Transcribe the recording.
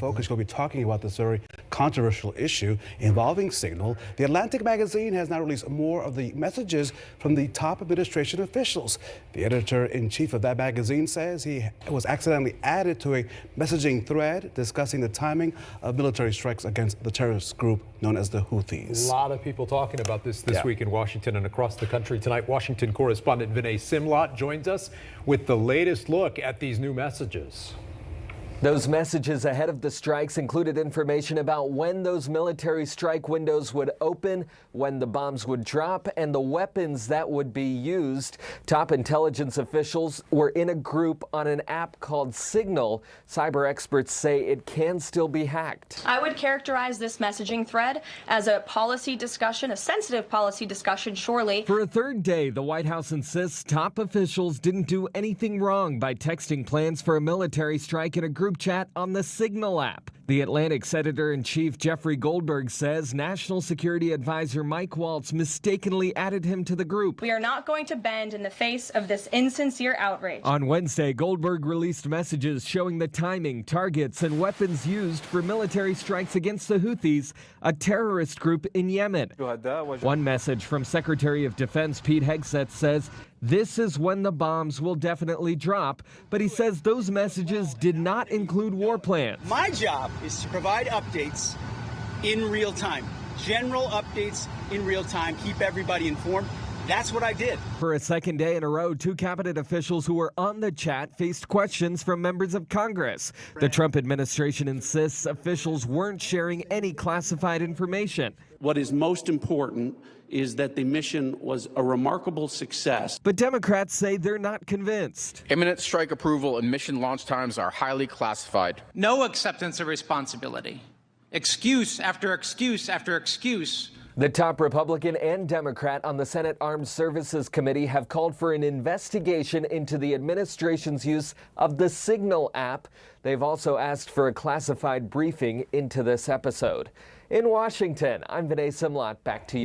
Focus will be talking about this very controversial issue involving Signal. The Atlantic magazine has now released more of the messages from the top administration officials. The editor-in-chief of that magazine says he was accidentally added to a messaging thread discussing the timing of military strikes against the terrorist group known as the Houthis. A lot of people talking about this week in Washington and across the country. Tonight, Washington correspondent Vinay Simlot joins us with the latest look at these new messages. Those messages ahead of the strikes included information about when those military strike windows would open, when the bombs would drop, and the weapons that would be used. Top intelligence officials were in a group on an app called Signal. Cyber experts say it can still be hacked. I would characterize this messaging thread as a policy discussion, a sensitive policy discussion, surely. For a third day, the White House insists top officials didn't do anything wrong by texting plans for a military strike in a group chat on the Signal app. The Atlantic's editor-in-chief Jeffrey Goldberg says National Security Advisor Mike Waltz mistakenly added him to the group. We are not going to bend in the face of this insincere outrage. On Wednesday, Goldberg released messages showing the timing, targets, and weapons used for military strikes against the Houthis, a terrorist group in Yemen. One message from Secretary of Defense Pete Hegseth says this is when the bombs will definitely drop, but he says those messages did not include war plans. My job is to provide updates in real time, general updates in real time, keep everybody informed. That's what I did. For a second day in a row, two cabinet officials who were on the chat faced questions from members of Congress. The Trump administration insists officials weren't sharing any classified information. What is most important is that the mission was a remarkable success. But Democrats say they're not convinced. Imminent strike approval and mission launch times are highly classified. No acceptance of responsibility. Excuse after excuse after excuse. The top Republican and Democrat on the Senate Armed Services Committee have called for an investigation into the administration's use of the Signal app. They've also asked for a classified briefing into this episode. In Washington, I'm Vinay Simlot. Back to you.